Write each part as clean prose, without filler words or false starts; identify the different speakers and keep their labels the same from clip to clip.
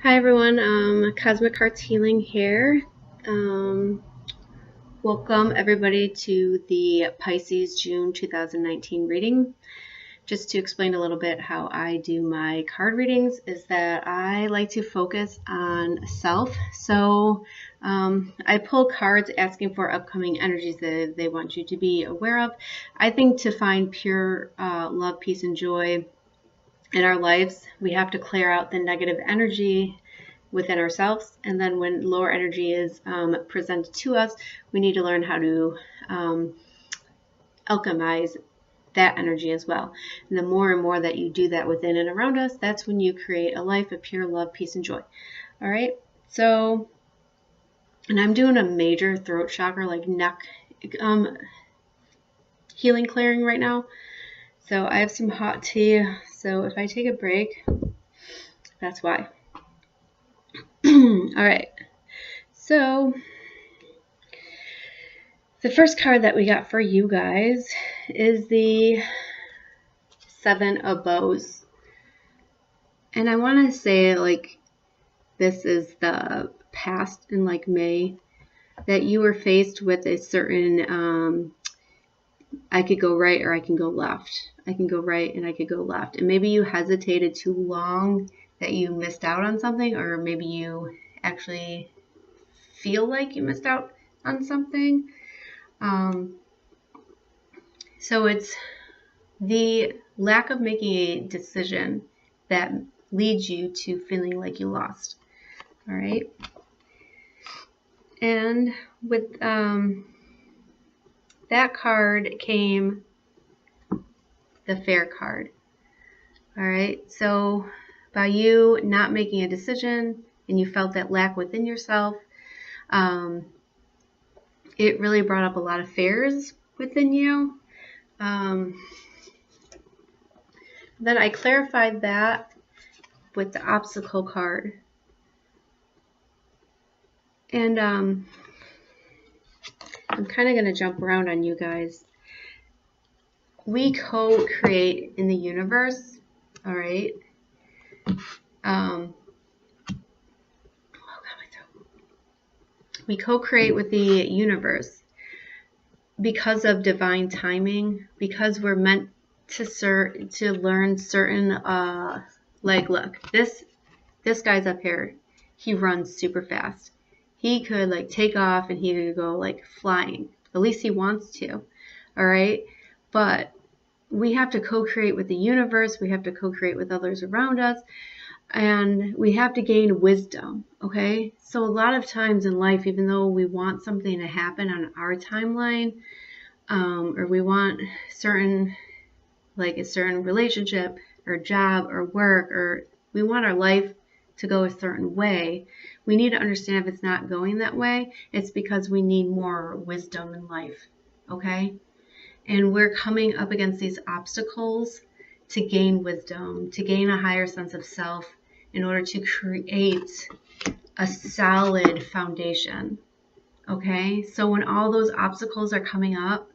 Speaker 1: Hi everyone, Cosmic Hearts Healing here. Welcome everybody to the Pisces June 2019 reading. Just to explain a little bit how I do my card readings is that I like to focus on self. So I pull cards asking for upcoming energies that they want you to be aware of. I think to find pure love, peace, and joy in our lives, we have to clear out the negative energy within ourselves, and then when lower energy is presented to us, we need to learn how to alchemize that energy as well. And the more and more that you do that within and around us, that's when you create a life of pure love, peace, and joy. All right, so, and I'm doing a major throat chakra, like neck healing clearing right now. So I have some hot tea, so if I take a break, that's why. All right, so the first card that we got for you guys is the Seven of Bows. And I want to say, like, this is the past in, like, May, that you were faced with a certain, I could go right or I can go left. I can go right and I could go left. And maybe you hesitated too long that you missed out on something, or maybe you actually feel like you missed out on something. So it's the lack of making a decision that leads you to feeling like you lost. All right. And with that card came the Fair card. All right. So by you not making a decision and you felt that lack within yourself, it really brought up a lot of fears within you. Then I clarified that with the obstacle card. And I'm kind of going to jump around on you guys. We co-create in the universe, all right? We co-create with the universe because of divine timing, because we're meant to learn certain, like, look, this guy's up here, he runs super fast. He could, like, take off and he could go, like, flying. At least he wants to, all right? But we have to co-create with the universe. We have to co-create with others around us. And we have to gain wisdom, okay? So a lot of times in life, even though we want something to happen on our timeline, or we want certain, like a certain relationship or job or work, or we want our life to go a certain way, we need to understand if it's not going that way, it's because we need more wisdom in life, okay? And we're coming up against these obstacles to gain wisdom, to gain a higher sense of self in order to create a solid foundation, okay? So when all those obstacles are coming up,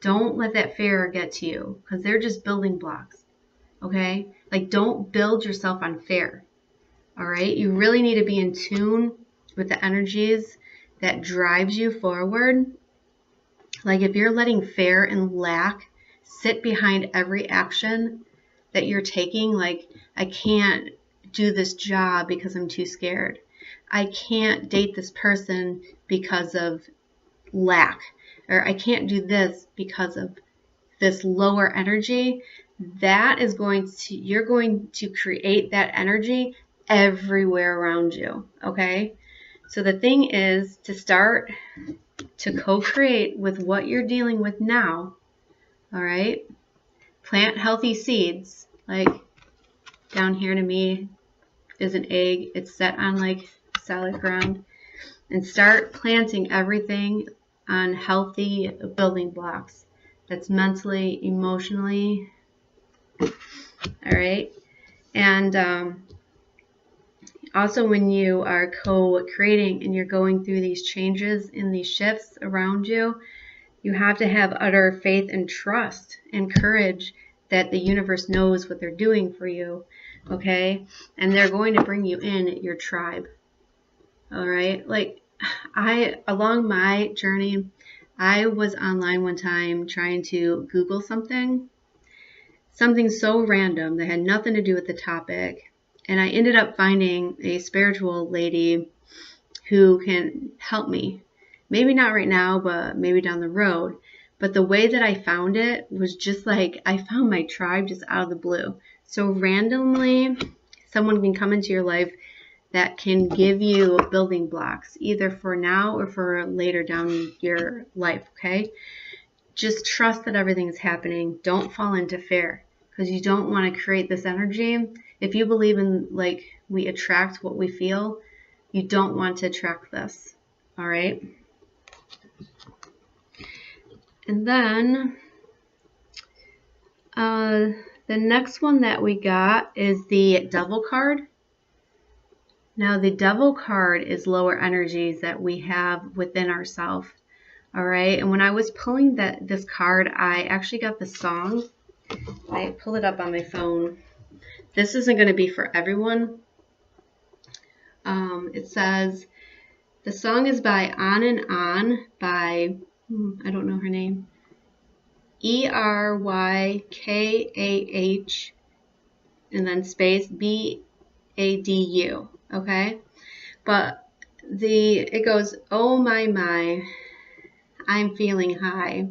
Speaker 1: don't let that fear get to you, because they're just building blocks, okay? Like, don't build yourself on fear, all right? You really need to be in tune with the energies that drives you forward. Like, if you're letting fear and lack sit behind every action that you're taking, like, I can't do this job because I'm too scared. I can't date this person because of lack. Or I can't do this because of this lower energy. That is you're going to create that energy everywhere around you, okay? So the thing is to start to co-create with what you're dealing with now, all right? Plant healthy seeds. Like, down here to me is an egg. It's set on, like, solid ground. And start planting everything on healthy building blocks. That's mentally, emotionally, all right? And also, when you are co-creating and you're going through these changes and these shifts around you, you have to have utter faith and trust and courage that the universe knows what they're doing for you. okay? And they're going to bring you in your tribe, all right? Like, along my journey, I was online one time trying to Google something so random that had nothing to do with the topic, and I ended up finding a spiritual lady who can help me. Maybe not right now, but maybe down the road. But the way that I found it was just like I found my tribe just out of the blue. So randomly, someone can come into your life that can give you building blocks, either for now or for later down your life, okay? Just trust that everything's happening. Don't fall into fear, because you don't want to create this energy. If you believe in, like, we attract what we feel, you don't want to attract this, all right? And then the next one that we got is the Devil card. Now, the Devil card is lower energies that we have within ourselves, all right? And when I was pulling this card, I actually got the song. I pulled it up on my phone. This isn't going to be for everyone. It says, the song is by On and On by, I don't know her name, ERYKAH, and then space BADU, okay? But it goes, oh my, I'm feeling high.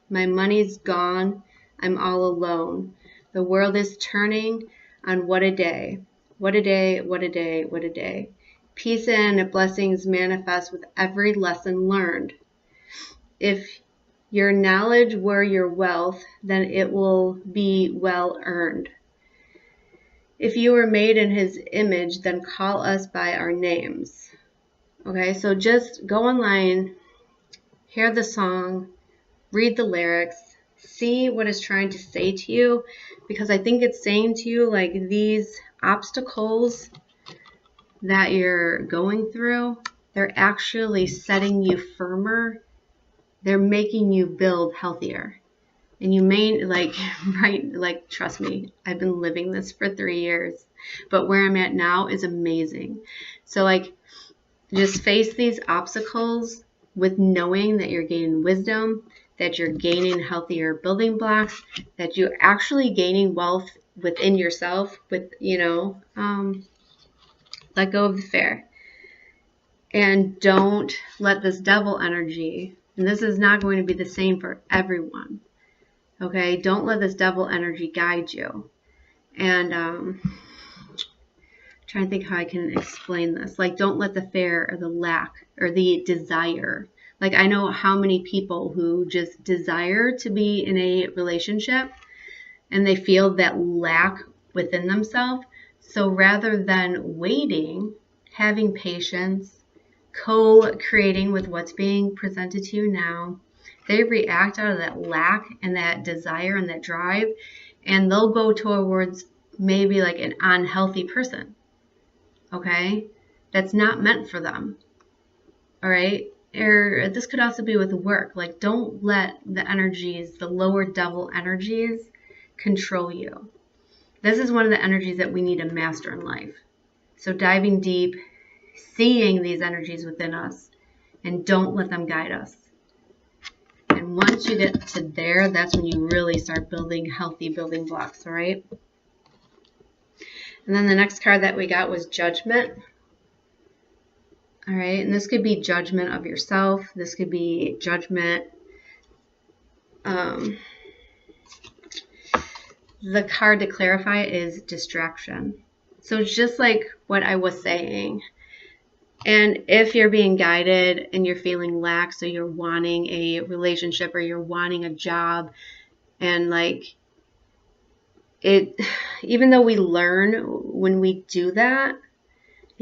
Speaker 1: My money's gone, I'm all alone. The world is turning on what a day. What a day, what a day, what a day. Peace and blessings manifest with every lesson learned. If your knowledge were your wealth, then it will be well earned. If you were made in his image, then call us by our names. Okay, so just go online, hear the song, read the lyrics, see what it's trying to say to you, because I think it's saying to you, like, these obstacles that you're going through, they're actually setting you firmer. They're making you build healthier. And you may, like, right, like, trust me, I've been living this for 3 years, but where I'm at now is amazing. So, like, just face these obstacles with knowing that you're gaining wisdom, that you're gaining healthier building blocks, that you're actually gaining wealth within yourself, with, let go of the fear. And don't let this devil energy, and this is not going to be the same for everyone, okay? Don't let this devil energy guide you. And trying to think how I can explain this. Like, don't let the fear or the lack or the desire. Like, I know how many people who just desire to be in a relationship and they feel that lack within themselves. So rather than waiting, having patience, co-creating with what's being presented to you now, they react out of that lack and that desire and that drive, and they'll go towards maybe like an unhealthy person, okay? That's not meant for them, all right? Or this could also be with work. Like, don't let the energies, the lower devil energies, control you. This is one of the energies that we need to master in life. So diving deep, seeing these energies within us, and don't let them guide us. And once you get to there, that's when you really start building healthy building blocks, all right? And then the next card that we got was Judgment. All right, and this could be judgment of yourself. This could be judgment. The card to clarify is distraction. So it's just like what I was saying. And if you're being guided and you're feeling lack, so you're wanting a relationship or you're wanting a job, and like it, even though we learn when we do that,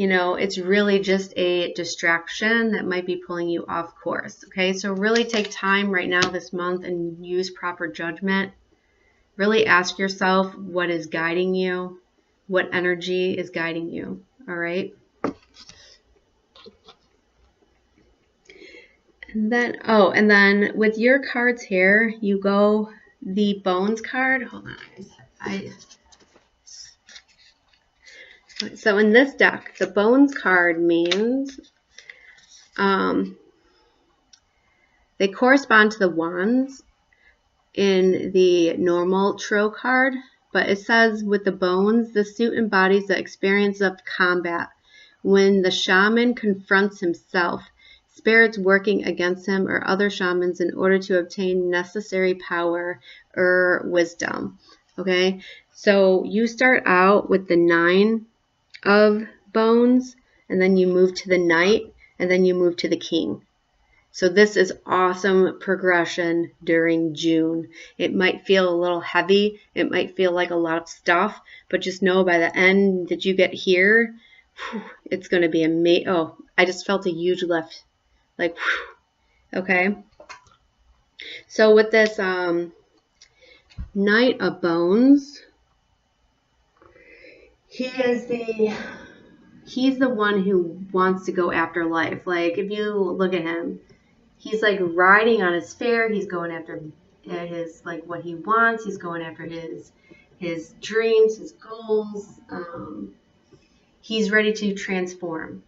Speaker 1: it's really just a distraction that might be pulling you off course. Okay, so really take time right now this month and use proper judgment. Really ask yourself what is guiding you, what energy is guiding you, all right? And then with your cards here, you go the Bones card. Hold on, So in this deck, the Bones card means they correspond to the Wands in the normal tarot card, but it says with the Bones, the suit embodies the experience of combat. When the shaman confronts himself, spirits working against him or other shamans in order to obtain necessary power or wisdom. Okay, so you start out with the 9 of Bones, and then you move to the Knight, and then you move to the King. So this is awesome progression during June. It might feel a little heavy. It might feel like a lot of stuff, but just know by the end that you get here, it's going to be amazing. Oh, I just felt a huge lift. Like, okay. So with this Knight of Bones, he's the one who wants to go after life. Like, if you look at him, he's like riding on his fair. He's going after his, like, what he wants. He's going after his dreams, his goals. He's ready to transform.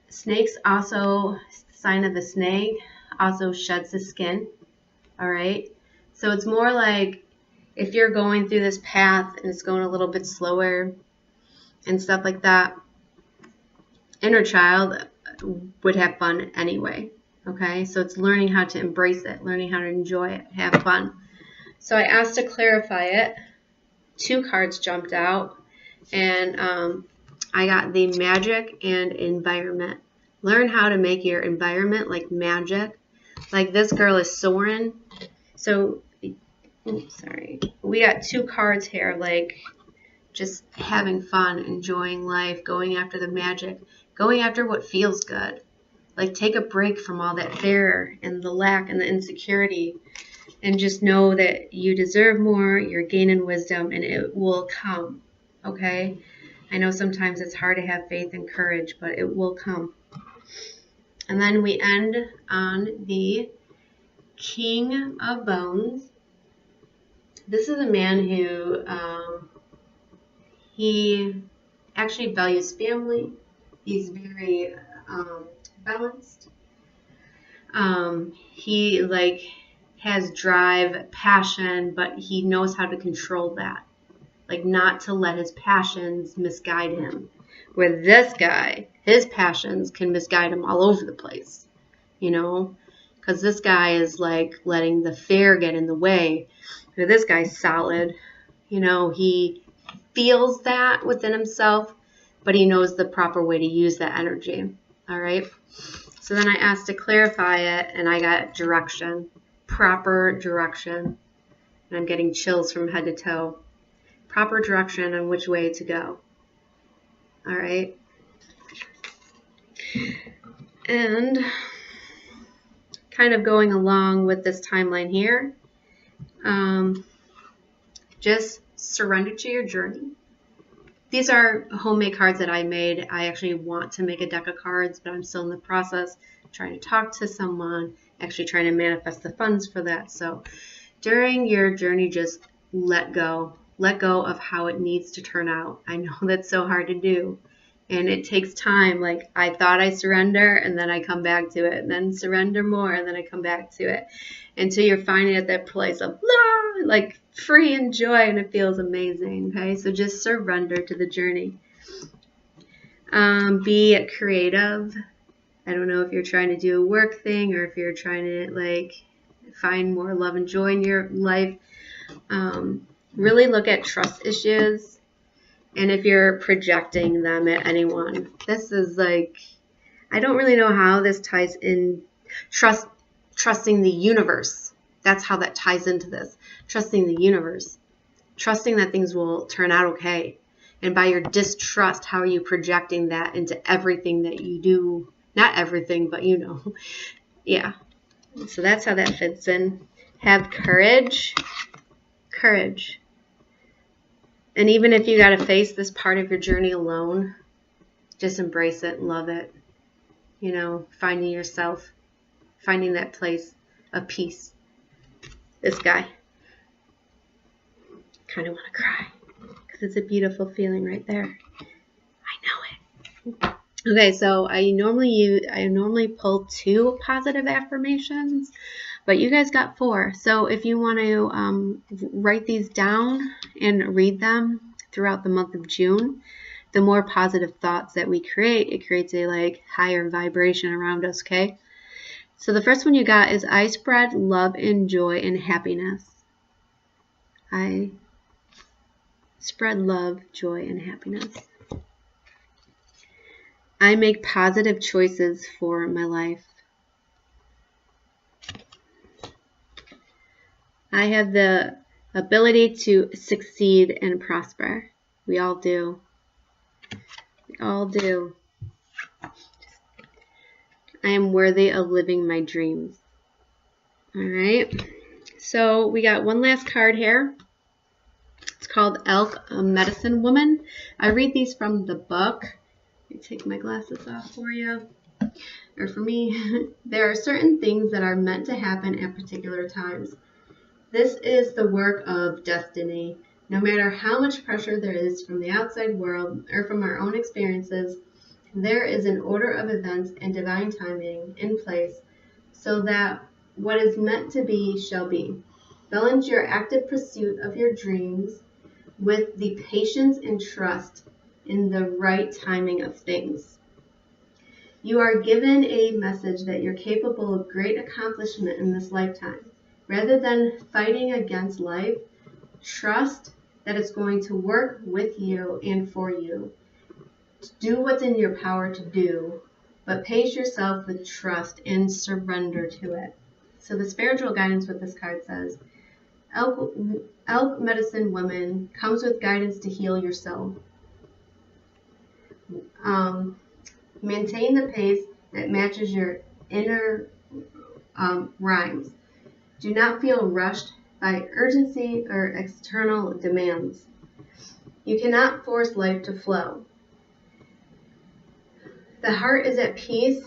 Speaker 1: Snakes also, sign of the snake, also sheds the skin. All right. So it's more like if you're going through this path and it's going a little bit slower and stuff like that, inner child would have fun anyway. Okay, so it's learning how to embrace it, learning how to enjoy it, have fun. So I asked to clarify it. 2 cards jumped out, and I got the magic and environment. Learn how to make your environment like magic. Like this girl is soaring. So, oops, sorry. We got 2 cards here, like just having fun, enjoying life, going after the magic, going after what feels good. Like, take a break from all that fear and the lack and the insecurity, and just know that you deserve more, you're gaining wisdom, and it will come, okay? I know sometimes it's hard to have faith and courage, but it will come. And then we end on the King of Bones. This is a man who, he actually values family. He's very balanced. He like has drive, passion, but he knows how to control that. Like, not to let his passions misguide him. Where this guy, his passions can misguide him all over the place, you know, because this guy is like letting the fear get in the way. Where this guy's solid, you know, he feels that within himself, but he knows the proper way to use that energy. All right. So then I asked to clarify it, and I got direction, proper direction. And I'm getting chills from head to toe. Proper direction on which way to go. All right. And kind of going along with this timeline here, just surrender to your journey. These are homemade cards that I made. I actually want to make a deck of cards, but I'm still in the process, trying to talk to someone, actually trying to manifest the funds for that. So during your journey, just let go. Let go of how it needs to turn out. I know that's so hard to do, and it takes time. Like, I thought I surrender, and then I come back to it, and then surrender more, and then I come back to it, until you're finally at that place of like free and joy, and it feels amazing. Okay, so just surrender to the journey. Be creative. I don't know if you're trying to do a work thing or if you're trying to like find more love and joy in your life. Really look at trust issues, and if you're projecting them at anyone. This is like, I don't really know how this ties in. Trusting the universe. That's how that ties into this. Trusting the universe. Trusting that things will turn out okay. And by your distrust, how are you projecting that into everything that you do? Not everything, but you know. Yeah. So that's how that fits in. Have courage. Courage. And even if you got to face this part of your journey alone, just embrace it, love it. You know, finding yourself, finding that place of peace. This guy. Kind of want to cry because it's a beautiful feeling right there. I Okay, so I normally pull 2 positive affirmations, but you guys got 4. So if you want to write these down and read them throughout the month of June, the more positive thoughts that we create, it creates a higher vibration around us, okay? So the first one you got is I spread love and joy and happiness. I spread love, joy, and happiness. I make positive choices for my life. I have the ability to succeed and prosper. We all do. We all do. I am worthy of living my dreams. All right. So we got one last card here. It's called Elk Medicine Woman. I read these from the book. Let me take my glasses off for you. Or for me. There are certain things that are meant to happen at particular times. This is the work of destiny. No matter how much pressure there is from the outside world or from our own experiences, there is an order of events and divine timing in place so that what is meant to be shall be. Balance your active pursuit of your dreams with the patience and trust in the right timing of things. You are given a message that you're capable of great accomplishment in this lifetime. Rather than fighting against life, trust that it's going to work with you and for you. Do what's in your power to do, but pace yourself with trust and surrender to it. So the spiritual guidance with this card says, Elk Medicine Woman comes with guidance to heal your soul. Maintain the pace that matches your inner rhymes. Do not feel rushed by urgency or external demands. You cannot force life to flow. The heart is at peace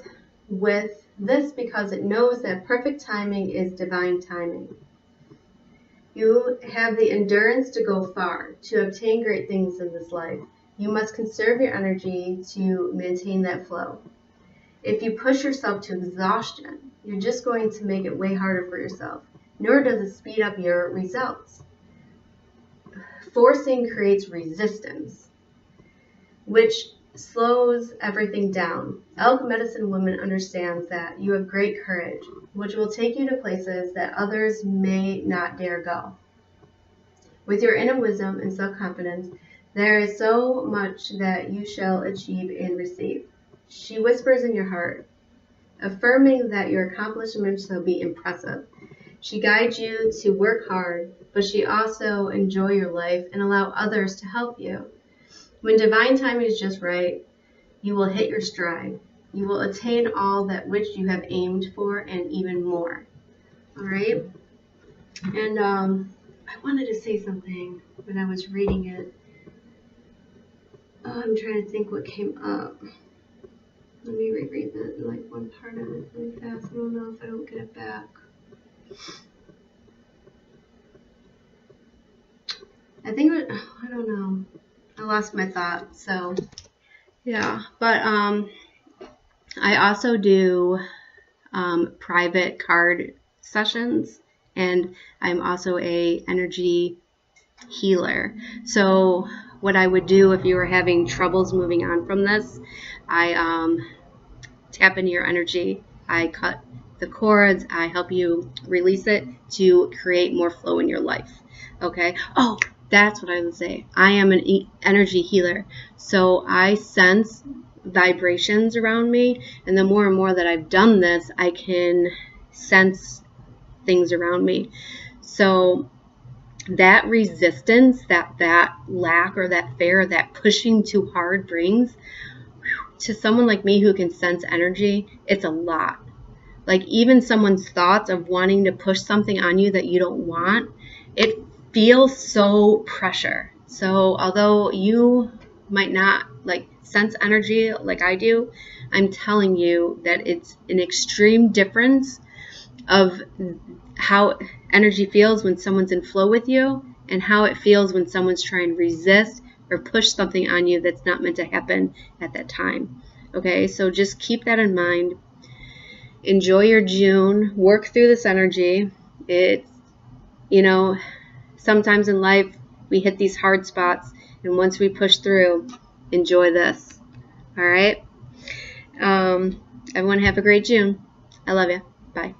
Speaker 1: with this because it knows that perfect timing is divine timing. You have the endurance to go far, to obtain great things in this life. You must conserve your energy to maintain that flow. If you push yourself to exhaustion, you're just going to make it way harder for yourself, nor does it speed up your results. Forcing creates resistance, which slows everything down. Elk Medicine Woman understands that you have great courage, which will take you to places that others may not dare go. With your inner wisdom and self-confidence, there is so much that you shall achieve and receive. She whispers in your heart, affirming that your accomplishments shall be impressive. She guides you to work hard, but she also enjoy your life and allow others to help you. When divine timing is just right, you will hit your stride. You will attain all that which you have aimed for and even more. All right? And I wanted to say something when I was reading it. I'm trying to think what came up. Let me reread one part of it really fast. I don't know if I don't get it back. I don't know. I lost my thought. So, yeah. But I also do private card sessions, and I'm also a energy healer. So what I would do if you were having troubles moving on from this, I tap into your energy. I cut the cords. I help you release it to create more flow in your life. Okay? Oh, that's what I would say. I am an energy healer. So I sense vibrations around me, and the more and more that I've done this, I can sense things around me. So that resistance, that lack or that fear, that pushing too hard brings, to someone like me who can sense energy, it's a lot. Like even someone's thoughts of wanting to push something on you that you don't want, it feels so pressure. So although you might not sense energy like I do, I'm telling you that it's an extreme difference of how energy feels when someone's in flow with you and how it feels when someone's trying to resist or push something on you that's not meant to happen at that time. Okay, so just keep that in mind. Enjoy your June. Work through this energy. It's, you know, sometimes in life we hit these hard spots, and once we push through, enjoy this. All right. Everyone have a great June. I love you. Bye.